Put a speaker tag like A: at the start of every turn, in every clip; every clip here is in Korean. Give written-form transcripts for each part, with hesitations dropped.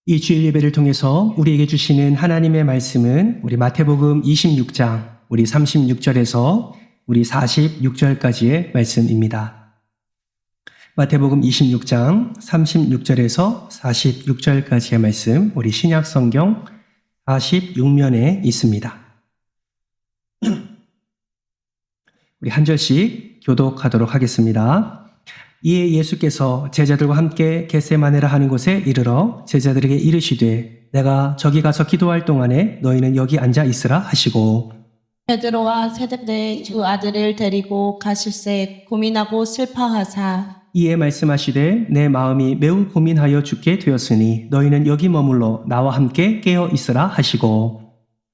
A: 이 주일 예배를 통해서 우리에게 주시는 하나님의 말씀은 우리 마태복음 26장 우리 36절에서 우리 46절까지의 말씀입니다. 마태복음 26장 36절에서 46절까지의 말씀 우리 신약 성경 46면에 있습니다. 우리 한 절씩 교독하도록 하겠습니다. 이에 예수께서 제자들과 함께 겟세마네라 하는 곳에 이르러 제자들에게 이르시되 내가 저기 가서 기도할 동안에 너희는 여기 앉아 있으라 하시고
B: 베드로와 세데베의 두 아들을 데리고 가실새 고민하고 슬퍼하사
A: 이에 말씀하시되 내 마음이 매우 고민하여 죽게 되었으니 너희는 여기 머물러 나와 함께 깨어 있으라 하시고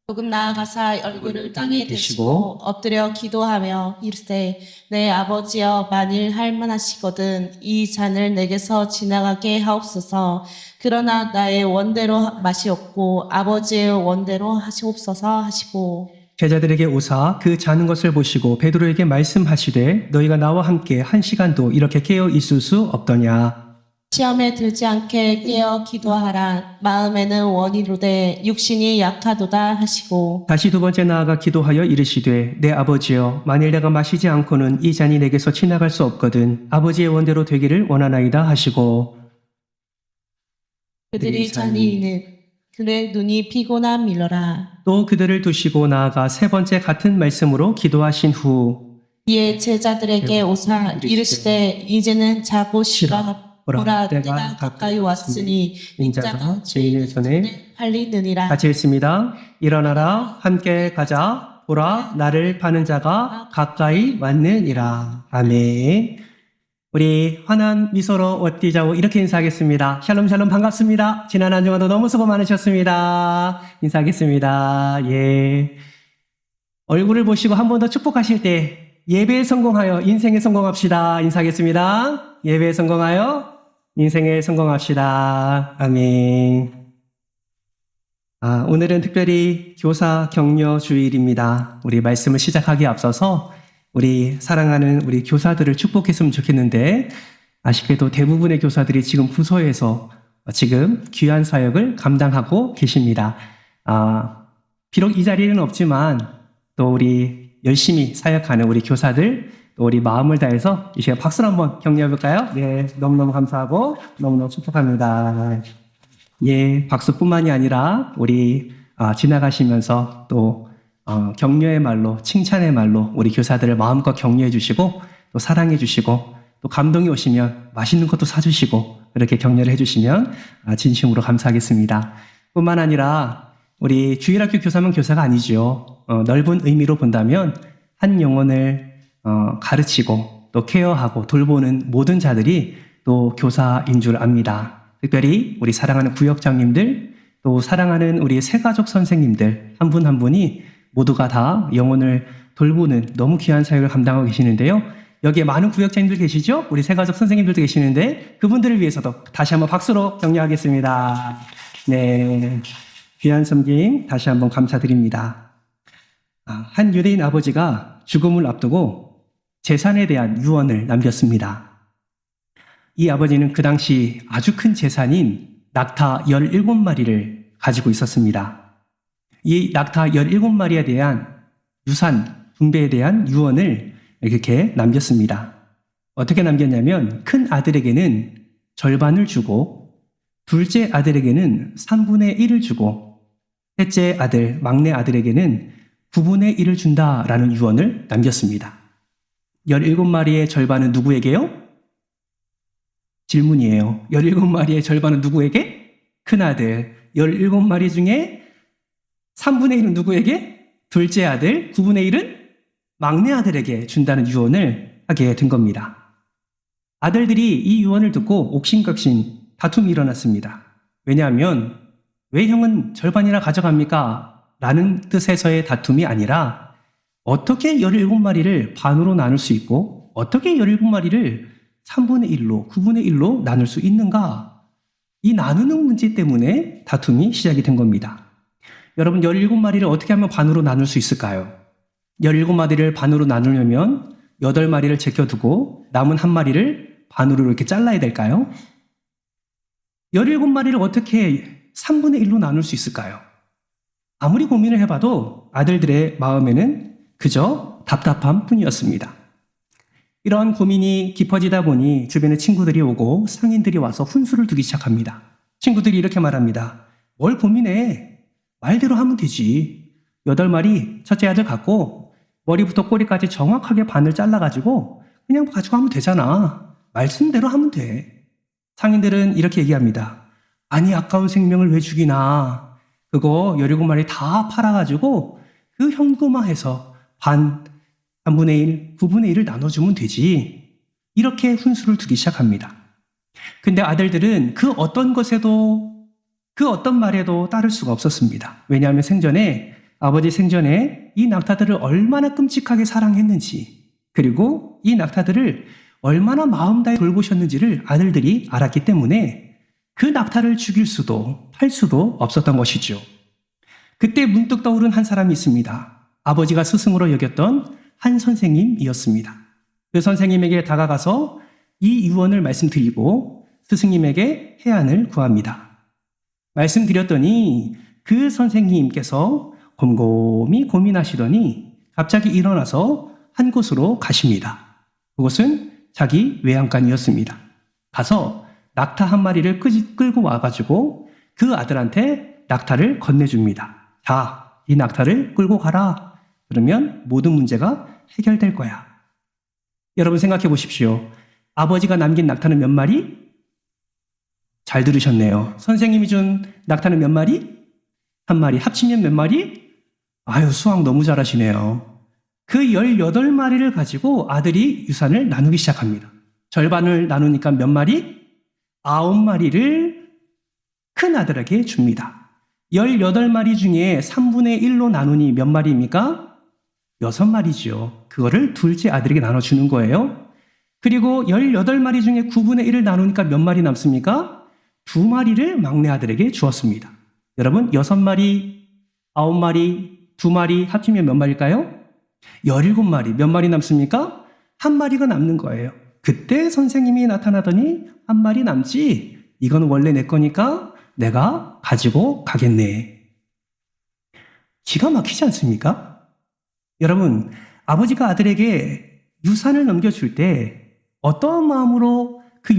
B: 조금 나아가사 얼굴을 땅에 대시고 엎드려 기도하며 이르되 내 아버지여 만일 할만하시거든 이 잔을 내게서 지나가게 하옵소서. 그러나 나의 원대로 마시옵고 아버지의 원대로 하시옵소서 하시고
A: 제자들에게 오사 그 자는 것을 보시고 베드로에게 말씀하시되 너희가 나와 함께 한 시간도 이렇게 깨어 있을 수 없더냐.
B: 시험에 들지 않게 깨어 기도하라. 마음에는 원이로되 육신이 약하도다 하시고
A: 다시 두 번째 나아가 기도하여 이르시되 내 아버지여 만일 내가 마시지 않고는 이 잔이 내게서 지나갈 수 없거든 아버지의 원대로 되기를 원하나이다 하시고
B: 그들이 잔이는 그의 눈이 피곤함이러라.
A: 또 그들을 두시고 나아가 세 번째 같은 말씀으로 기도하신 후
B: 이에 제자들에게 오사 이르시되 이제는 자고 쉬라. 보라 때가 가까이 왔으니 인자가 죄인의 손에 팔리느니라.
A: 같이 읽습니다. 일어나라 함께 가자 보라 나를 파는 자가 가까이 왔느니라. 아멘. 우리 환한 미소로 옷 띠자고 이렇게 인사하겠습니다. 샬롬 샬롬 반갑습니다. 지난 한 주간도 너무 수고 많으셨습니다. 인사하겠습니다. 예. 얼굴을 보시고 한 번 더 축복하실 때 예배에 성공하여 인생에 성공합시다. 인사하겠습니다. 예배에 성공하여 인생에 성공합시다. 아멘. 오늘은 특별히 교사 격려 주일입니다. 우리 말씀을 시작하기에 앞서서 우리 사랑하는 우리 교사들을 축복했으면 좋겠는데 아쉽게도 대부분의 교사들이 지금 부서에서 지금 귀한 사역을 감당하고 계십니다. 비록 이 자리에는 없지만 또 우리 열심히 사역하는 우리 교사들 또 우리 마음을 다해서 이 시간 박수로 한번 격려해 볼까요? 네, 너무너무 감사하고 너무너무 축복합니다. 예, 박수뿐만이 아니라 우리 지나가시면서 또 격려의 말로 칭찬의 말로 우리 교사들을 마음껏 격려해 주시고 또 사랑해 주시고 또 감동이 오시면 맛있는 것도 사주시고 그렇게 격려를 해주시면 진심으로 감사하겠습니다. 뿐만 아니라 우리 주일학교 교사만 교사가 아니죠. 넓은 의미로 본다면 한 영혼을 가르치고 또 케어하고 돌보는 모든 자들이 또 교사인 줄 압니다. 특별히 우리 사랑하는 구역장님들 또 사랑하는 우리 새가족 선생님들 한 분 한 분이 모두가 다 영혼을 돌보는 너무 귀한 사역을 감당하고 계시는데요. 여기에 많은 구역장님들 계시죠? 우리 새가족 선생님들도 계시는데 그분들을 위해서도 다시 한번 박수로 격려하겠습니다. 네, 귀한 섬김 다시 한번 감사드립니다. 한 유대인 아버지가 죽음을 앞두고 재산에 대한 유언을 남겼습니다. 이 아버지는 그 당시 아주 큰 재산인 낙타 17마리를 가지고 있었습니다. 이 낙타 17마리에 대한 유산, 분배에 대한 유언을 이렇게 남겼습니다. 어떻게 남겼냐면 큰 아들에게는 절반을 주고 둘째 아들에게는 3분의 1을 주고 셋째 아들, 막내 아들에게는 9분의 1을 준다라는 유언을 남겼습니다. 17마리의 절반은 누구에게요? 질문이에요. 17마리의 절반은 누구에게? 큰아들. 17마리 중에 3분의 1은 누구에게? 둘째 아들. 9분의 1은 막내 아들에게 준다는 유언을 하게 된 겁니다. 아들들이 이 유언을 듣고 옥신각신 다툼이 일어났습니다. 왜냐하면 왜 형은 절반이나 가져갑니까? 라는 뜻에서의 다툼이 아니라 어떻게 17마리를 반으로 나눌 수 있고 어떻게 17마리를 3분의 1로, 9분의 1로 나눌 수 있는가? 이 나누는 문제 때문에 다툼이 시작이 된 겁니다. 여러분 17마리를 어떻게 하면 반으로 나눌 수 있을까요? 17마리를 반으로 나누려면 8마리를 제껴두고 남은 한 마리를 반으로 이렇게 잘라야 될까요? 17마리를 어떻게 3분의 1로 나눌 수 있을까요? 아무리 고민을 해봐도 아들들의 마음에는 그저 답답함 뿐이었습니다. 이런 고민이 깊어지다 보니 주변에 친구들이 오고 상인들이 와서 훈수를 두기 시작합니다. 친구들이 이렇게 말합니다. 뭘 고민해? 말대로 하면 되지. 8마리 첫째 아들 갖고 머리부터 꼬리까지 정확하게 반을 잘라가지고 그냥 가지고 하면 되잖아. 말씀대로 하면 돼. 상인들은 이렇게 얘기합니다. 아니 아까운 생명을 왜 죽이나. 그거 17마리 다 팔아가지고 그 현금화해서 3분의 1, 9분의 1을 나눠주면 되지. 이렇게 훈수를 두기 시작합니다. 근데 아들들은 그 어떤 것에도 그 어떤 말에도 따를 수가 없었습니다. 왜냐하면 아버지 생전에 이 낙타들을 얼마나 끔찍하게 사랑했는지, 그리고 이 낙타들을 얼마나 마음 다해 돌보셨는지를 아들들이 알았기 때문에 그 낙타를 죽일 수도 팔 수도 없었던 것이죠. 그때 문득 떠오른 한 사람이 있습니다. 아버지가 스승으로 여겼던 한 선생님이었습니다. 그 선생님에게 다가가서 이 유언을 말씀드리고 스승님에게 해안을 구합니다. 말씀드렸더니 그 선생님께서 곰곰이 고민하시더니 갑자기 일어나서 한 곳으로 가십니다. 그곳은 자기 외양간이었습니다. 가서 낙타 한 마리를 끌고 와가지고 그 아들한테 낙타를 건네줍니다. 자, 이 낙타를 끌고 가라. 그러면 모든 문제가 해결될 거야. 여러분 생각해 보십시오. 아버지가 남긴 낙타는 몇 마리? 잘 들으셨네요. 선생님이 준 낙타는 몇 마리? 한 마리. 합치면 몇 마리? 아유, 수학 너무 잘하시네요. 그 18마리를 가지고 아들이 유산을 나누기 시작합니다. 절반을 나누니까 몇 마리? 9마리를 큰 아들에게 줍니다. 18마리 중에 3분의 1로 나누니 몇 마리입니까? 6마리죠. 그거를 둘째 아들에게 나눠주는 거예요. 그리고 18마리 중에 9분의 1을 나누니까 몇 마리 남습니까? 2마리를 막내 아들에게 주었습니다. 여러분, 6마리, 9마리, 2마리 합치면 몇 마리일까요? 17마리. 몇 마리 남습니까? 한 마리가 남는 거예요. 그때 선생님이 나타나더니 한 마리 남지? 이건 원래 내 거니까 내가 가지고 가겠네. 기가 막히지 않습니까? 여러분, 아버지가 아들에게 유산을 넘겨줄 때 어떤 마음으로 그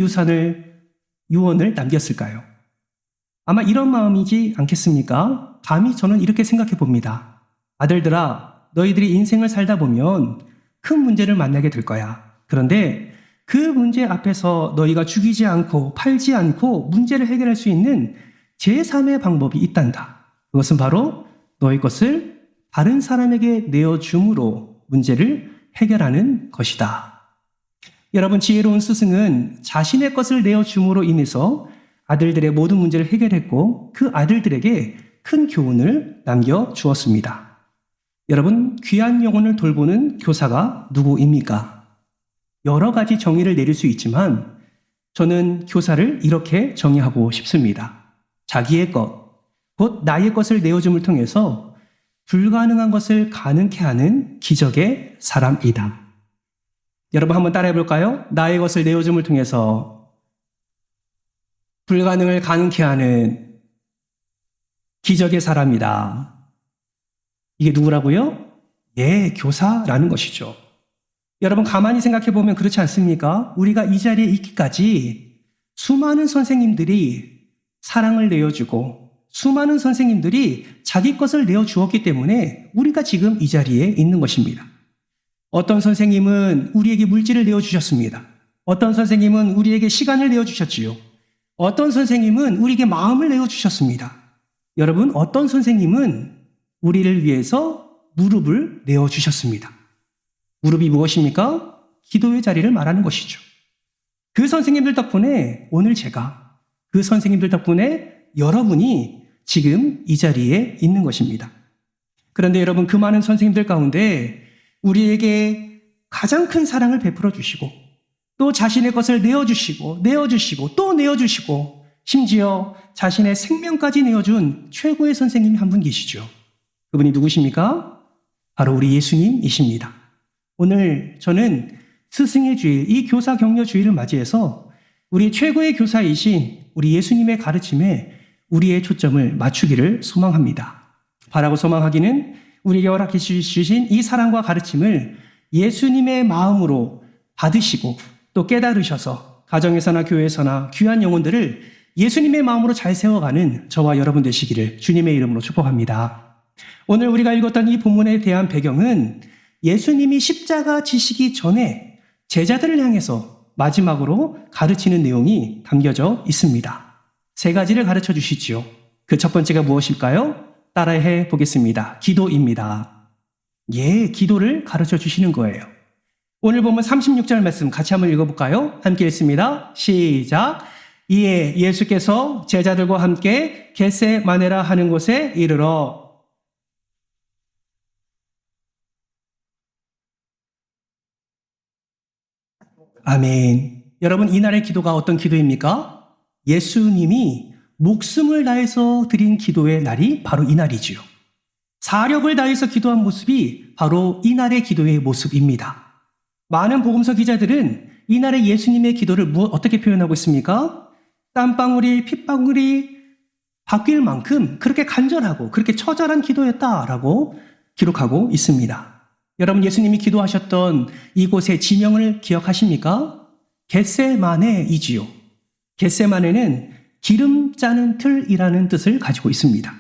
A: 유언을 남겼을까요? 아마 이런 마음이지 않겠습니까? 감히 저는 이렇게 생각해 봅니다. 아들들아, 너희들이 인생을 살다 보면 큰 문제를 만나게 될 거야. 그런데 그 문제 앞에서 너희가 죽이지 않고 팔지 않고 문제를 해결할 수 있는 제3의 방법이 있단다. 그것은 바로 너희 것을 다른 사람에게 내어줌으로 문제를 해결하는 것이다. 여러분, 지혜로운 스승은 자신의 것을 내어줌으로 인해서 아들들의 모든 문제를 해결했고 그 아들들에게 큰 교훈을 남겨주었습니다. 여러분, 귀한 영혼을 돌보는 교사가 누구입니까? 여러 가지 정의를 내릴 수 있지만 저는 교사를 이렇게 정의하고 싶습니다. 자기의 것, 곧 나의 것을 내어줌을 통해서 불가능한 것을 가능케 하는 기적의 사람이다. 여러분 한번 따라해 볼까요? 나의 것을 내어줌을 통해서 불가능을 가능케 하는 기적의 사람이다. 이게 누구라고요? 예, 교사라는 것이죠. 여러분 가만히 생각해 보면 그렇지 않습니까? 우리가 이 자리에 있기까지 수많은 선생님들이 사랑을 내어주고 수많은 선생님들이 자기 것을 내어주었기 때문에 우리가 지금 이 자리에 있는 것입니다. 어떤 선생님은 우리에게 물질을 내어주셨습니다. 어떤 선생님은 우리에게 시간을 내어주셨지요. 어떤 선생님은 우리에게 마음을 내어주셨습니다. 여러분, 어떤 선생님은 우리를 위해서 무릎을 내어주셨습니다. 무릎이 무엇입니까? 기도의 자리를 말하는 것이죠. 그 선생님들 덕분에 오늘 제가, 그 선생님들 덕분에 여러분이 지금 이 자리에 있는 것입니다. 그런데 여러분, 그 많은 선생님들 가운데 우리에게 가장 큰 사랑을 베풀어 주시고 또 자신의 것을 내어주시고 또 내어주시고 심지어 자신의 생명까지 내어준 최고의 선생님이 한 분 계시죠. 그분이 누구십니까? 바로 우리 예수님이십니다. 오늘 저는 스승의 주일, 이 교사 격려 주일을 맞이해서 우리 최고의 교사이신 우리 예수님의 가르침에 우리의 초점을 맞추기를 소망합니다. 바라고 소망하기는 우리에게 허락해 주신 이 사랑과 가르침을 예수님의 마음으로 받으시고 또 깨달으셔서 가정에서나 교회에서나 귀한 영혼들을 예수님의 마음으로 잘 세워가는 저와 여러분 되시기를 주님의 이름으로 축복합니다. 오늘 우리가 읽었던 이 본문에 대한 배경은 예수님이 십자가 지시기 전에 제자들을 향해서 마지막으로 가르치는 내용이 담겨져 있습니다. 세 가지를 가르쳐 주시지요. 그 첫 번째가 무엇일까요? 따라해 보겠습니다. 기도입니다. 기도를 가르쳐 주시는 거예요. 오늘 보면 36절 말씀 같이 한번 읽어볼까요? 함께 읽습니다. 시작. 이에 예수께서 제자들과 함께 겟세마네라 하는 곳에 이르러 아멘. 여러분, 이날의 기도가 어떤 기도입니까? 예수님이 목숨을 다해서 드린 기도의 날이 바로 이날이지요. 사력을 다해서 기도한 모습이 바로 이날의 기도의 모습입니다. 많은 복음서 기자들은 이날의 예수님의 기도를 어떻게 표현하고 있습니까? 땀방울이 핏방울이 바뀔 만큼 그렇게 간절하고 그렇게 처절한 기도였다라고 기록하고 있습니다. 여러분, 예수님이 기도하셨던 이곳의 지명을 기억하십니까? 겟세마네이지요. 겟세마네는 기름 짜는 틀이라는 뜻을 가지고 있습니다.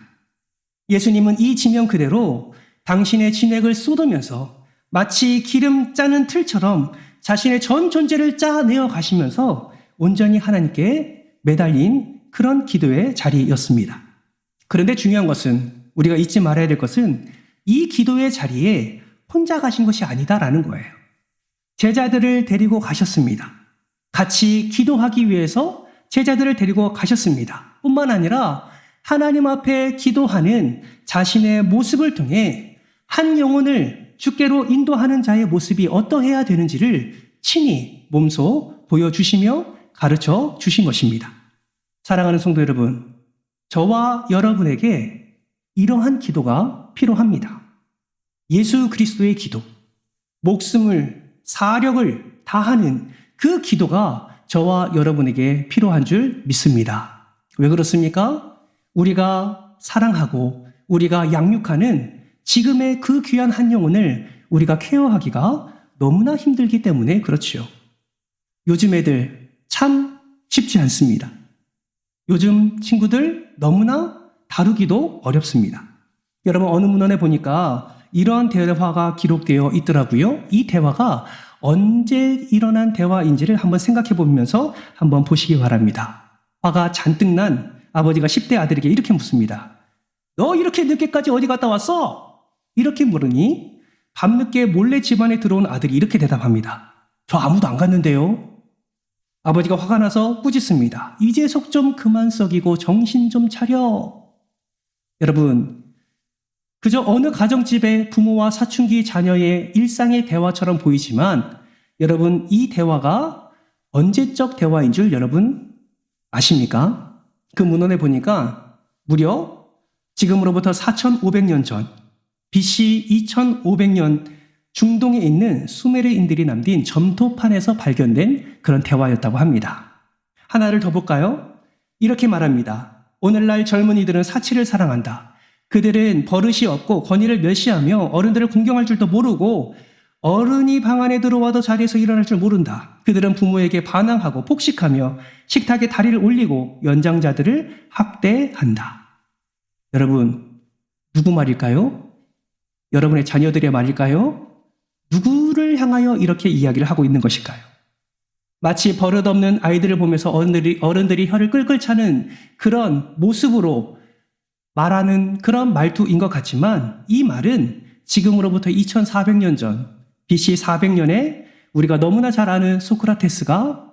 A: 예수님은 이 지명 그대로 당신의 진액을 쏟으면서 마치 기름 짜는 틀처럼 자신의 전 존재를 짜내어 가시면서 온전히 하나님께 매달린 그런 기도의 자리였습니다. 그런데 중요한 것은, 우리가 잊지 말아야 될 것은 이 기도의 자리에 혼자 가신 것이 아니다라는 거예요. 제자들을 데리고 가셨습니다. 같이 기도하기 위해서 제자들을 데리고 가셨습니다. 뿐만 아니라 하나님 앞에 기도하는 자신의 모습을 통해 한 영혼을 주께로 인도하는 자의 모습이 어떠해야 되는지를 친히 몸소 보여주시며 가르쳐 주신 것입니다. 사랑하는 성도 여러분, 저와 여러분에게 이러한 기도가 필요합니다. 예수 그리스도의 기도, 목숨을, 사력을 다하는 그 기도가 저와 여러분에게 필요한 줄 믿습니다. 왜 그렇습니까? 우리가 사랑하고 우리가 양육하는 지금의 그 귀한 한 영혼을 우리가 케어하기가 너무나 힘들기 때문에 그렇지요. 요즘 애들 참 쉽지 않습니다. 요즘 친구들 너무나 다루기도 어렵습니다. 여러분, 어느 문헌에 보니까 이러한 대화가 기록되어 있더라고요. 이 대화가 언제 일어난 대화인지를 한번 생각해 보면서 한번 보시기 바랍니다. 화가 잔뜩 난 아버지가 10대 아들에게 이렇게 묻습니다. 너 이렇게 늦게까지 어디 갔다 왔어? 이렇게 물으니 밤늦게 몰래 집안에 들어온 아들이 이렇게 대답합니다. 저 아무도 안 갔는데요. 아버지가 화가 나서 꾸짖습니다. 이제 속 좀 그만 썩이고 정신 좀 차려. 여러분, 그저 어느 가정집의 부모와 사춘기 자녀의 일상의 대화처럼 보이지만 여러분, 이 대화가 언제적 대화인 줄 여러분 아십니까? 그 문헌에 보니까 무려 지금으로부터 4,500년 전 BC 2,500년 중동에 있는 수메르인들이 남긴 점토판에서 발견된 그런 대화였다고 합니다. 하나를 더 볼까요? 이렇게 말합니다. 오늘날 젊은이들은 사치를 사랑한다. 그들은 버릇이 없고 권위를 멸시하며 어른들을 공경할 줄도 모르고 어른이 방 안에 들어와도 자리에서 일어날 줄 모른다. 그들은 부모에게 반항하고 폭식하며 식탁에 다리를 올리고 연장자들을 학대한다. 여러분, 누구 말일까요? 여러분의 자녀들의 말일까요? 누구를 향하여 이렇게 이야기를 하고 있는 것일까요? 마치 버릇없는 아이들을 보면서 어른들이 혀를 끌끌 차는 그런 모습으로 말하는 그런 말투인 것 같지만 이 말은 지금으로부터 2400년 전 BC 400년에 우리가 너무나 잘 아는 소크라테스가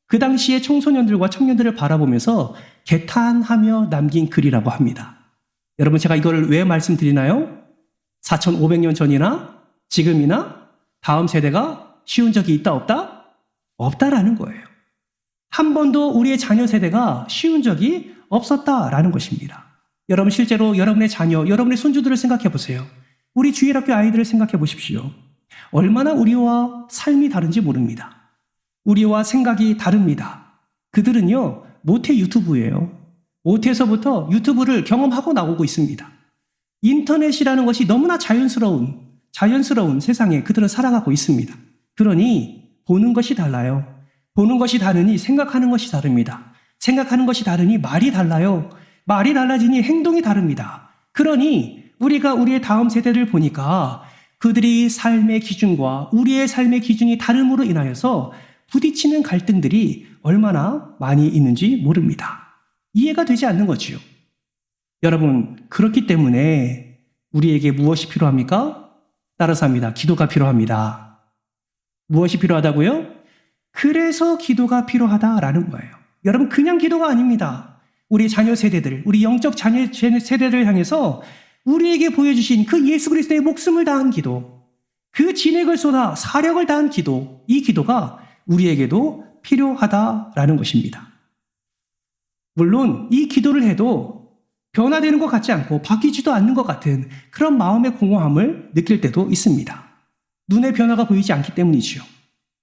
A: 그 당시에 청소년들과 청년들을 바라보면서 개탄하며 남긴 글이라고 합니다. 여러분, 제가 이걸 왜 말씀드리나요? 4500년 전이나 지금이나 다음 세대가 쉬운 적이 있다 없다? 없다라는 거예요. 한 번도 우리의 자녀 세대가 쉬운 적이 없었다라는 것입니다. 여러분, 실제로 여러분의 자녀, 여러분의 손주들을 생각해 보세요. 우리 주일학교 아이들을 생각해 보십시오. 얼마나 우리와 삶이 다른지 모릅니다. 우리와 생각이 다릅니다. 그들은요, 모태 유튜브예요. OT에서부터 유튜브를 경험하고 나오고 있습니다. 인터넷이라는 것이 너무나 자연스러운 세상에 그들은 살아가고 있습니다. 그러니 보는 것이 달라요. 보는 것이 다르니 생각하는 것이 다릅니다. 생각하는 것이 다르니 말이 달라요. 말이 달라지니 행동이 다릅니다. 그러니 우리가 우리의 다음 세대를 보니까 그들이 삶의 기준과 우리의 삶의 기준이 다름으로 인하여서 부딪히는 갈등들이 얼마나 많이 있는지 모릅니다. 이해가 되지 않는 거지요. 여러분, 그렇기 때문에 우리에게 무엇이 필요합니까? 따라서 합니다. 기도가 필요합니다. 무엇이 필요하다고요? 그래서 기도가 필요하다라는 거예요. 여러분, 그냥 기도가 아닙니다. 우리 자녀 세대들, 우리 영적 자녀 세대를 향해서 우리에게 보여주신 그 예수 그리스도의 목숨을 다한 기도, 그 진액을 쏟아 사력을 다한 기도, 이 기도가 우리에게도 필요하다라는 것입니다. 물론 이 기도를 해도 변화되는 것 같지 않고 바뀌지도 않는 것 같은 그런 마음의 공허함을 느낄 때도 있습니다. 눈에 변화가 보이지 않기 때문이지요.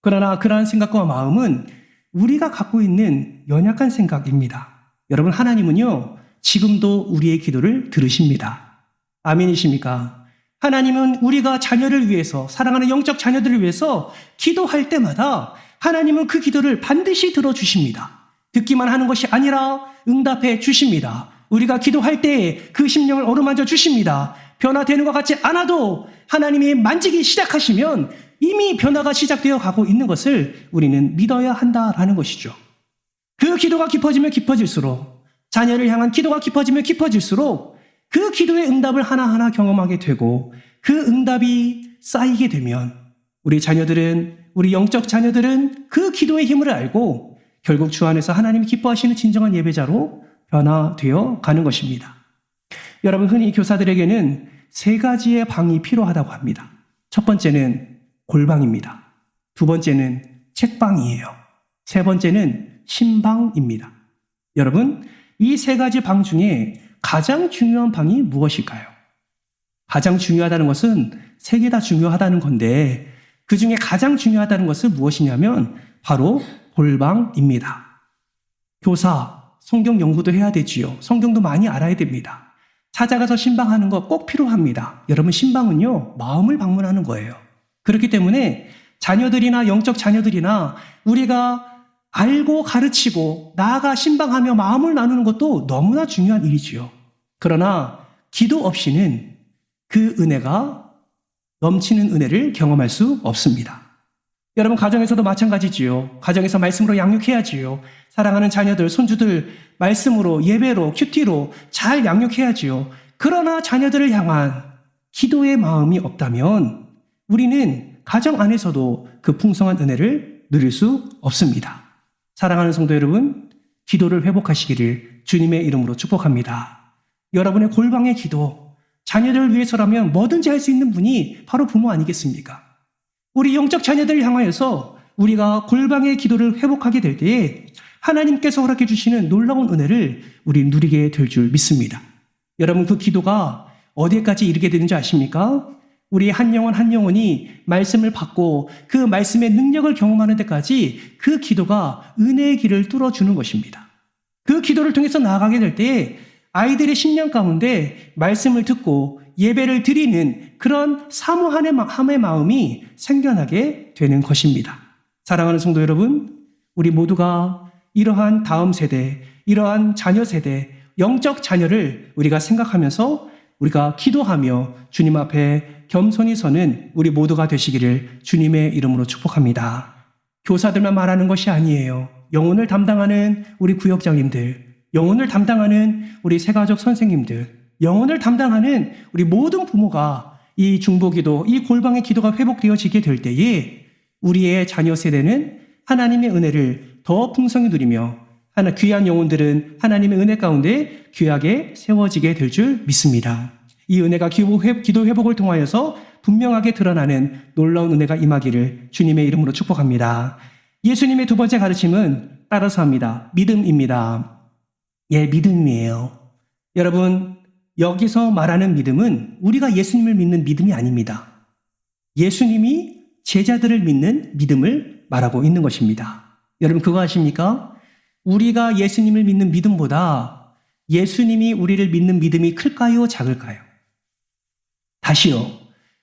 A: 그러나 그러한 생각과 마음은 우리가 갖고 있는 연약한 생각입니다. 여러분, 하나님은요, 지금도 우리의 기도를 들으십니다. 아멘이십니까? 하나님은 우리가 자녀를 위해서, 사랑하는 영적 자녀들을 위해서 기도할 때마다 하나님은 그 기도를 반드시 들어주십니다. 듣기만 하는 것이 아니라 응답해 주십니다. 우리가 기도할 때에 그 심령을 어루만져 주십니다. 변화되는 것 같지 않아도 하나님이 만지기 시작하시면 이미 변화가 시작되어 가고 있는 것을 우리는 믿어야 한다라는 것이죠. 그 기도가 깊어지면 깊어질수록, 자녀를 향한 기도가 깊어지면 깊어질수록 그 기도의 응답을 하나하나 경험하게 되고, 그 응답이 쌓이게 되면 우리 자녀들은, 우리 영적 자녀들은 그 기도의 힘을 알고 결국 주 안에서 하나님이 기뻐하시는 진정한 예배자로 변화되어 가는 것입니다. 여러분, 흔히 교사들에게는 3가지의 방이 필요하다고 합니다. 첫 번째는 골방입니다. 두 번째는 책방이에요. 세 번째는 신방입니다. 여러분, 이 3가지 방 중에 가장 중요한 방이 무엇일까요? 가장 중요하다는 것은 3개 다 중요하다는 건데, 그 중에 가장 중요하다는 것은 무엇이냐면 바로 골방입니다. 교사, 성경 연구도 해야 되지요. 성경도 많이 알아야 됩니다. 찾아가서 신방하는 거 꼭 필요합니다. 여러분, 신방은요, 마음을 방문하는 거예요. 그렇기 때문에 자녀들이나 영적 자녀들이나 우리가 알고 가르치고 나아가 신방하며 마음을 나누는 것도 너무나 중요한 일이지요. 그러나 기도 없이는 그 은혜가, 넘치는 은혜를 경험할 수 없습니다. 여러분, 가정에서도 마찬가지지요. 가정에서 말씀으로 양육해야지요. 사랑하는 자녀들, 손주들 말씀으로, 예배로, 큐티로 잘 양육해야지요. 그러나 자녀들을 향한 기도의 마음이 없다면 우리는 가정 안에서도 그 풍성한 은혜를 누릴 수 없습니다. 사랑하는 성도 여러분, 기도를 회복하시기를 주님의 이름으로 축복합니다. 여러분의 골방의 기도, 자녀들을 위해서라면 뭐든지 할 수 있는 분이 바로 부모 아니겠습니까? 우리 영적 자녀들을 향하여서 우리가 골방의 기도를 회복하게 될 때에 하나님께서 허락해 주시는 놀라운 은혜를 우리 누리게 될 줄 믿습니다. 여러분, 그 기도가 어디까지 이르게 되는지 아십니까? 우리 한 영혼 한 영혼이 말씀을 받고 그 말씀의 능력을 경험하는 데까지 그 기도가 은혜의 길을 뚫어주는 것입니다. 그 기도를 통해서 나아가게 될 때 아이들의 심령 가운데 말씀을 듣고 예배를 드리는 그런 사모함의 마음이 생겨나게 되는 것입니다. 사랑하는 성도 여러분, 우리 모두가 이러한 다음 세대, 이러한 자녀 세대, 영적 자녀를 우리가 생각하면서 우리가 기도하며 주님 앞에 겸손히 서는 우리 모두가 되시기를 주님의 이름으로 축복합니다. 교사들만 말하는 것이 아니에요. 영혼을 담당하는 우리 구역장님들, 영혼을 담당하는 우리 새가족 선생님들, 영혼을 담당하는 우리 모든 부모가 이 중보기도, 이 골방의 기도가 회복되어지게 될 때에 우리의 자녀 세대는 하나님의 은혜를 더 풍성히 누리며 귀한 영혼들은 하나님의 은혜 가운데 귀하게 세워지게 될 줄 믿습니다. 이 은혜가 기도 회복을 통하여서 분명하게 드러나는 놀라운 은혜가 임하기를 주님의 이름으로 축복합니다. 예수님의 두 번째 가르침은 따라서 합니다. 믿음입니다. 예, 믿음이에요. 여러분, 여기서 말하는 믿음은 우리가 예수님을 믿는 믿음이 아닙니다. 예수님이 제자들을 믿는 믿음을 말하고 있는 것입니다. 여러분, 그거 아십니까? 우리가 예수님을 믿는 믿음보다 예수님이 우리를 믿는 믿음이 클까요? 작을까요? 다시요.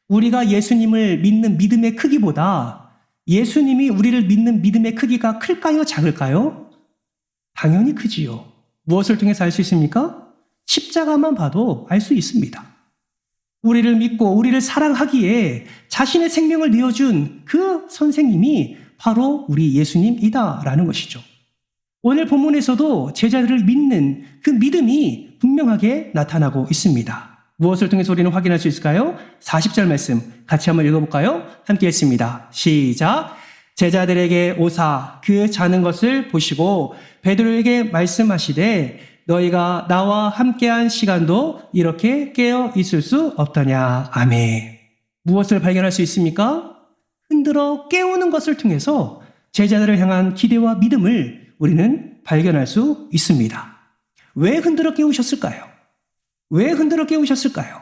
A: 우리가 예수님을 믿는 믿음의 크기보다 예수님이 우리를 믿는 믿음의 크기가 클까요? 작을까요? 당연히 크지요. 무엇을 통해서 알 수 있습니까? 십자가만 봐도 알 수 있습니다. 우리를 믿고 우리를 사랑하기에 자신의 생명을 내어준 그 선생님이 바로 우리 예수님이다라는 것이죠. 오늘 본문에서도 제자들을 믿는 그 믿음이 분명하게 나타나고 있습니다. 무엇을 통해서 우리는 확인할 수 있을까요? 40절 말씀 같이 한번 읽어볼까요? 함께 읽습니다. 시작! 제자들에게 오사 그 자는 것을 보시고 베드로에게 말씀하시되 너희가 나와 함께한 시간도 이렇게 깨어 있을 수 없더냐. 아멘. 무엇을 발견할 수 있습니까? 흔들어 깨우는 것을 통해서 제자들을 향한 기대와 믿음을 우리는 발견할 수 있습니다. 왜 흔들어 깨우셨을까요? 왜 흔들어 깨우셨을까요?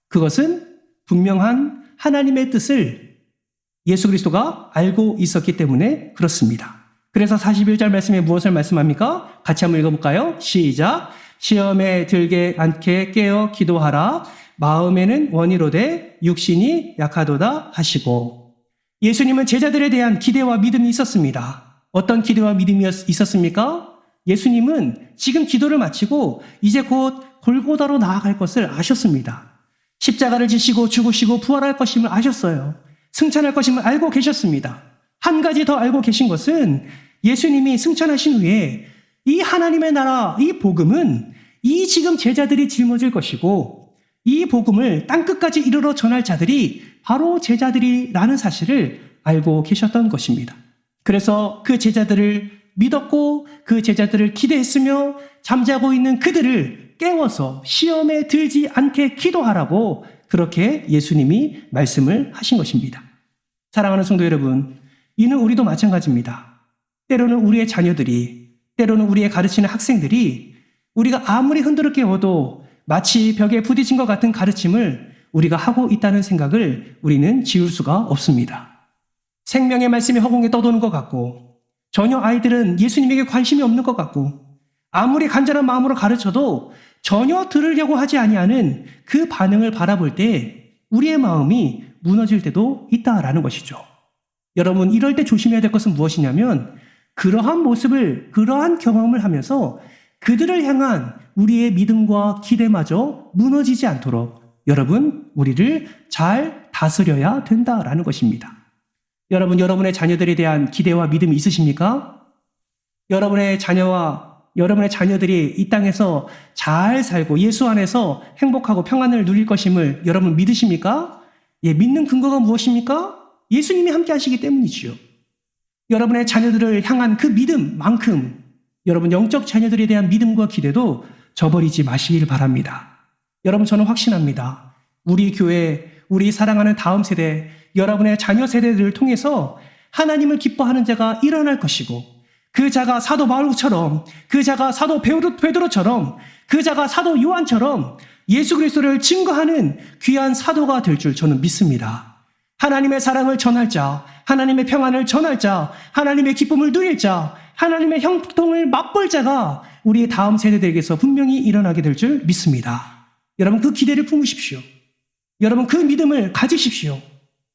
A: 그것은 분명한 하나님의 뜻을 예수 그리스도가 알고 있었기 때문에 그렇습니다. 그래서 41절 말씀에 무엇을 말씀합니까? 같이 한번 읽어볼까요? 시작! 시험에 들게 않게 깨어 기도하라. 마음에는 원이로되 육신이 약하도다 하시고. 예수님은 제자들에 대한 기대와 믿음이 있었습니다. 어떤 기대와 믿음이 있었습니까? 예수님은 지금 기도를 마치고 이제 곧 골고다로 나아갈 것을 아셨습니다. 십자가를 지시고 죽으시고 부활할 것임을 아셨어요. 승천할 것임을 알고 계셨습니다. 한 가지 더 알고 계신 것은 예수님이 승천하신 후에 이 하나님의 나라, 이 복음은 이 지금 제자들이 짊어질 것이고 이 복음을 땅끝까지 이르러 전할 자들이 바로 제자들이라는 사실을 알고 계셨던 것입니다. 그래서 그 제자들을 믿었고 그 제자들을 기대했으며 잠자고 있는 그들을 깨워서 시험에 들지 않게 기도하라고 그렇게 예수님이 말씀을 하신 것입니다. 사랑하는 성도 여러분, 이는 우리도 마찬가지입니다. 때로는 우리의 자녀들이, 때로는 우리의 가르치는 학생들이 우리가 아무리 흔들어 깨워도 마치 벽에 부딪힌 것 같은 가르침을 우리가 하고 있다는 생각을 우리는 지울 수가 없습니다. 생명의 말씀이 허공에 떠도는 것 같고 전혀 아이들은 예수님에게 관심이 없는 것 같고 아무리 간절한 마음으로 가르쳐도 전혀 들으려고 하지 아니하는 그 반응을 바라볼 때 우리의 마음이 무너질 때도 있다라는 것이죠. 여러분, 이럴 때 조심해야 될 것은 무엇이냐면 그러한 모습을, 그러한 경험을 하면서 그들을 향한 우리의 믿음과 기대마저 무너지지 않도록 여러분, 우리를 잘 다스려야 된다라는 것입니다. 여러분, 여러분의 자녀들에 대한 기대와 믿음이 있으십니까? 여러분의 자녀들이 이 땅에서 잘 살고 예수 안에서 행복하고 평안을 누릴 것임을 여러분 믿으십니까? 예, 믿는 근거가 무엇입니까? 예수님이 함께 하시기 때문이지요. 여러분의 자녀들을 향한 그 믿음만큼 여러분 영적 자녀들에 대한 믿음과 기대도 저버리지 마시길 바랍니다. 여러분, 저는 확신합니다. 우리 교회, 우리 사랑하는 다음 세대, 여러분의 자녀 세대들을 통해서 하나님을 기뻐하는 자가 일어날 것이고 그 자가 사도 바울처럼, 그 자가 사도 베드로처럼, 그 자가 사도 요한처럼 예수 그리스도를 증거하는 귀한 사도가 될 줄 저는 믿습니다. 하나님의 사랑을 전할 자, 하나님의 평안을 전할 자, 하나님의 기쁨을 누릴 자, 하나님의 형통을 맛볼 자가 우리의 다음 세대들에게서 분명히 일어나게 될 줄 믿습니다. 여러분, 그 기대를 품으십시오. 여러분, 그 믿음을 가지십시오.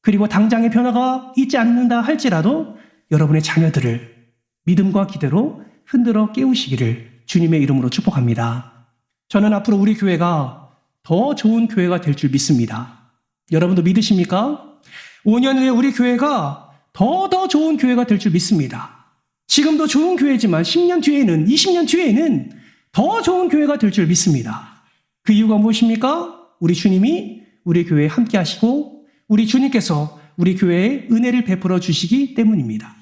A: 그리고 당장의 변화가 있지 않는다 할지라도 여러분의 자녀들을 믿음과 기대로 흔들어 깨우시기를 주님의 이름으로 축복합니다. 저는 앞으로 우리 교회가 더 좋은 교회가 될 줄 믿습니다. 여러분도 믿으십니까? 5년 후에 우리 교회가 더 좋은 교회가 될 줄 믿습니다. 지금도 좋은 교회지만 10년 뒤에는, 20년 뒤에는 더 좋은 교회가 될 줄 믿습니다. 그 이유가 무엇입니까? 우리 주님이 우리 교회에 함께 하시고 우리 주님께서 우리 교회에 은혜를 베풀어 주시기 때문입니다.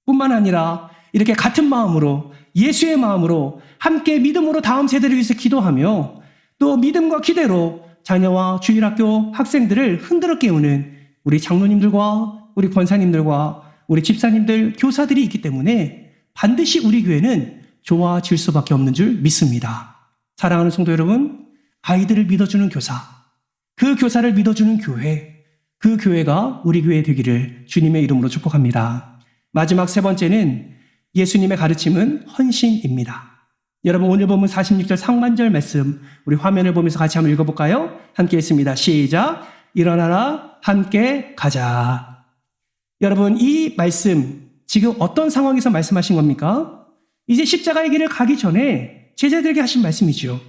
A: 뿐만 아니라 이렇게 같은 마음으로, 예수의 마음으로 함께 믿음으로 다음 세대를 위해서 기도하며 또 믿음과 기대로 자녀와 주일학교 학생들을 흔들어 깨우는 우리 장로님들과 우리 권사님들과 우리 집사님들, 교사들이 있기 때문에 반드시 우리 교회는 좋아질 수밖에 없는 줄 믿습니다. 사랑하는 성도 여러분, 아이들을 믿어주는 교사, 그 교사를 믿어주는 교회, 그 교회가 우리 교회 되기를 주님의 이름으로 축복합니다. 마지막 세 번째는 예수님의 가르침은 헌신입니다. 여러분 오늘 본문 46절 상반절 말씀 우리 화면을 보면서 같이 한번 읽어볼까요? 함께 읽습니다. 시작. 일어나라 함께 가자. 여러분 이 말씀 지금 어떤 상황에서 말씀하신 겁니까? 이제 십자가의 길을 가기 전에 제자들에게 하신 말씀이죠.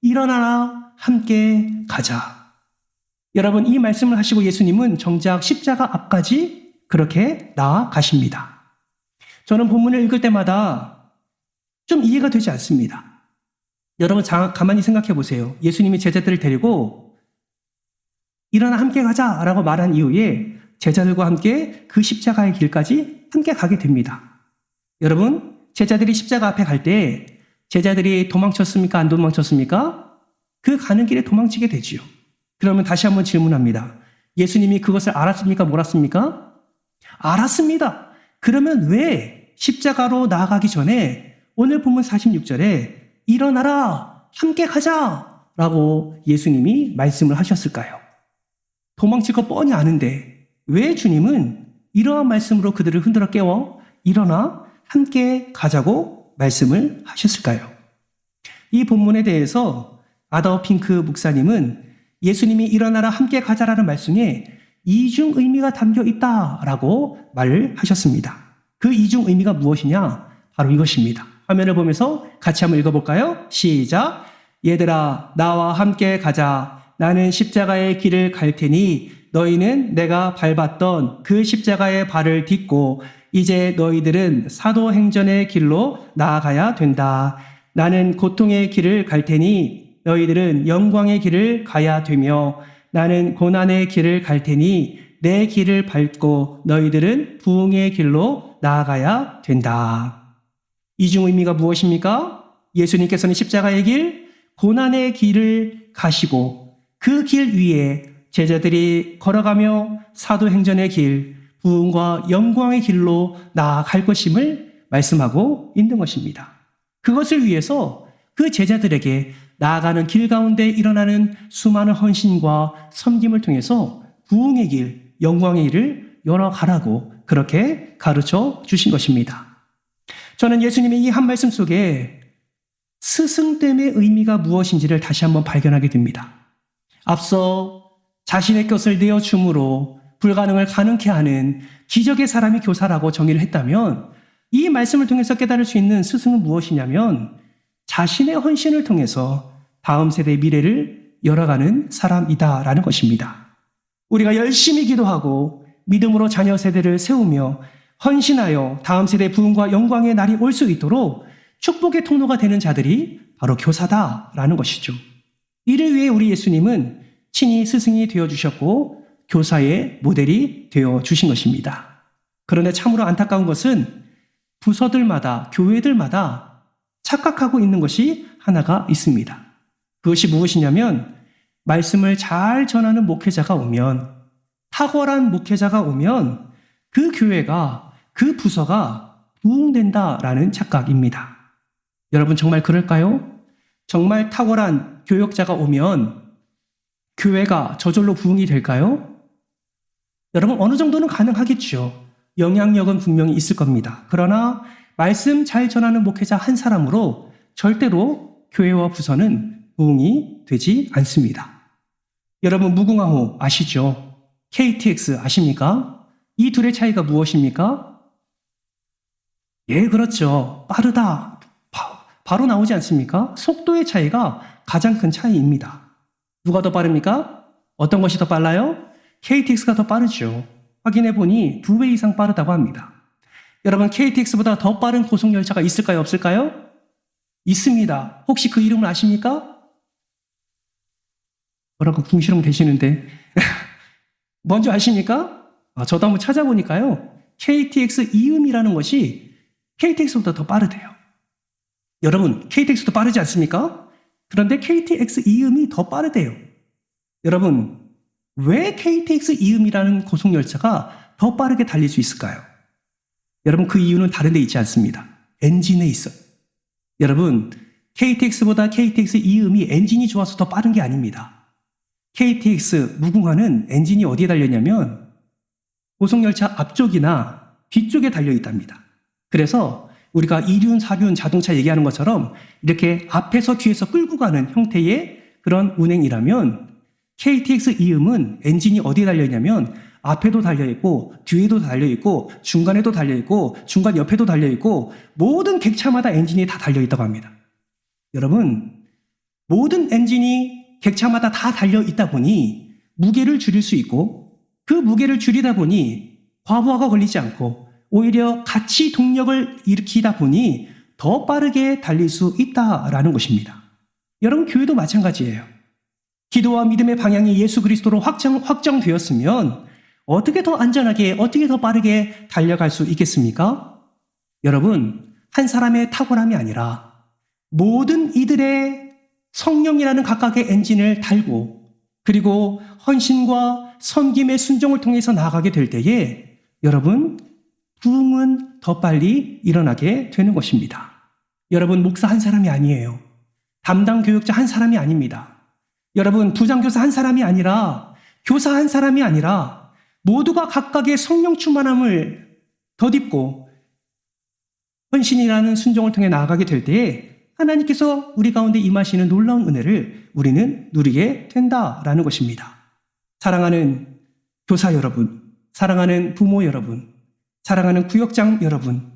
A: 일어나라 함께 가자. 여러분 이 말씀을 하시고 예수님은 정작 십자가 앞까지 그렇게 나아가십니다. 저는 본문을 읽을 때마다 좀 이해가 되지 않습니다. 여러분 가만히 생각해 보세요. 예수님이 제자들을 데리고 일어나 함께 가자 라고 말한 이후에 제자들과 함께 그 십자가의 길까지 함께 가게 됩니다. 여러분 제자들이 십자가 앞에 갈 때 제자들이 도망쳤습니까? 안 도망쳤습니까? 그 가는 길에 도망치게 되지요. 그러면 다시 한번 질문합니다. 예수님이 그것을 알았습니까? 몰랐습니까? 알았습니다. 그러면 왜 십자가로 나아가기 전에 오늘 본문 46절에 일어나라 함께 가자 라고 예수님이 말씀을 하셨을까요? 도망칠 거 뻔히 아는데 왜 주님은 이러한 말씀으로 그들을 흔들어 깨워 일어나 함께 가자고 말씀을 하셨을까요? 이 본문에 대해서 아더 핑크 목사님은 예수님이 일어나라 함께 가자라는 말씀에 이중 의미가 담겨 있다라고 말을 하셨습니다. 그 이중 의미가 무엇이냐? 바로 이것입니다. 화면을 보면서 같이 한번 읽어볼까요? 시작. 얘들아 나와 함께 가자. 나는 십자가의 길을 갈 테니 너희는 내가 밟았던 그 십자가의 발을 딛고 이제 너희들은 사도행전의 길로 나아가야 된다. 나는 고통의 길을 갈 테니 너희들은 영광의 길을 가야 되며 나는 고난의 길을 갈 테니 내 길을 밟고 너희들은 부흥의 길로 나아가야 된다. 이중 의미가 무엇입니까? 예수님께서는 십자가의 길, 고난의 길을 가시고 그 길 위에 제자들이 걸어가며 사도행전의 길, 부흥과 영광의 길로 나아갈 것임을 말씀하고 있는 것입니다. 그것을 위해서 그 제자들에게 나아가는 길 가운데 일어나는 수많은 헌신과 섬김을 통해서 부흥의 길, 영광의 길을 열어가라고 그렇게 가르쳐 주신 것입니다. 저는 예수님의 이 한 말씀 속에 스승됨의 의미가 무엇인지를 다시 한번 발견하게 됩니다. 앞서 자신의 것을 내어줌으로 불가능을 가능케 하는 기적의 사람이 교사라고 정의를 했다면 이 말씀을 통해서 깨달을 수 있는 스승은 무엇이냐면 자신의 헌신을 통해서 다음 세대의 미래를 열어가는 사람이다라는 것입니다. 우리가 열심히 기도하고 믿음으로 자녀 세대를 세우며 헌신하여 다음 세대의 부흥과 영광의 날이 올 수 있도록 축복의 통로가 되는 자들이 바로 교사다라는 것이죠. 이를 위해 우리 예수님은 친히 스승이 되어주셨고 교사의 모델이 되어주신 것입니다. 그런데 참으로 안타까운 것은 부서들마다, 교회들마다 착각하고 있는 것이 하나가 있습니다. 그것이 무엇이냐면 말씀을 잘 전하는 목회자가 오면, 탁월한 목회자가 오면 그 교회가, 그 부서가 부흥된다라는 착각입니다. 여러분 정말 그럴까요? 정말 탁월한 교역자가 오면 교회가 저절로 부흥이 될까요? 여러분 어느 정도는 가능하겠죠. 영향력은 분명히 있을 겁니다. 그러나 말씀 잘 전하는 목회자 한 사람으로 절대로 교회와 부서는 부흥이 되지 않습니다. 여러분 무궁화호 아시죠? KTX 아십니까? 이 둘의 차이가 무엇입니까? 예, 그렇죠. 빠르다. 바로 나오지 않습니까? 속도의 차이가 가장 큰 차이입니다. 누가 더 빠릅니까? 어떤 것이 더 빨라요? KTX가 더 빠르죠. 확인해 보니 2배 이상 빠르다고 합니다. 여러분 KTX보다 더 빠른 고속열차가 있을까요? 없을까요? 있습니다. 혹시 그 이름을 아십니까? 뭐라고 궁시렁 대시는데 뭔지 아십니까? 저도 한번 찾아보니까요. KTX 이음이라는 것이 KTX보다 더 빠르대요. 여러분 KTX도 빠르지 않습니까? 그런데 KTX 이음이 더 빠르대요. 여러분 왜 KTX 이음이라는 고속열차가 더 빠르게 달릴 수 있을까요? 여러분 그 이유는 다른 데 있지 않습니다. 엔진에 있어요. 여러분 KTX보다 KTX 이음이 엔진이 좋아서 더 빠른 게 아닙니다. KTX 무궁화는 엔진이 어디에 달렸냐면 고속열차 앞쪽이나 뒤쪽에 달려 있답니다. 그래서 우리가 이륜, 사륜 자동차 얘기하는 것처럼 이렇게 앞에서 뒤에서 끌고 가는 형태의 그런 운행이라면 KTX 이음은 엔진이 어디에 달려있냐면 앞에도 달려있고 뒤에도 달려있고 중간에도 달려있고 중간 옆에도 달려있고 모든 객차마다 엔진이 다 달려있다고 합니다. 여러분, 모든 엔진이 객차마다 다 달려있다 보니 무게를 줄일 수 있고 그 무게를 줄이다 보니 과부하가 걸리지 않고 오히려 같이 동력을 일으키다 보니 더 빠르게 달릴 수 있다라는 것입니다. 여러분, 교회도 마찬가지예요. 기도와 믿음의 방향이 예수 그리스도로 확정되었으면 어떻게 더 안전하게, 어떻게 더 빠르게 달려갈 수 있겠습니까? 여러분, 한 사람의 탁월함이 아니라 모든 이들의 성령이라는 각각의 엔진을 달고 그리고 헌신과 섬김의 순종을 통해서 나아가게 될 때에 여러분, 부흥은 더 빨리 일어나게 되는 것입니다. 여러분, 목사 한 사람이 아니에요. 담당 교육자 한 사람이 아닙니다. 여러분, 부장교사 한 사람이 아니라 교사 한 사람이 아니라 모두가 각각의 성령 충만함을 덧입고 헌신이라는 순종을 통해 나아가게 될 때에 하나님께서 우리 가운데 임하시는 놀라운 은혜를 우리는 누리게 된다라는 것입니다. 사랑하는 교사 여러분, 사랑하는 부모 여러분, 사랑하는 구역장 여러분,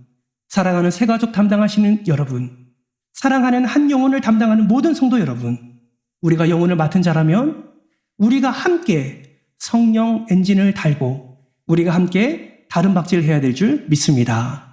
A: 사랑하는 새가족 담당하시는 여러분, 사랑하는 한 영혼을 담당하는 모든 성도 여러분, 우리가 영혼을 맡은 자라면 우리가 함께 성령 엔진을 달고 우리가 함께 다른 박질을 해야 될 줄 믿습니다.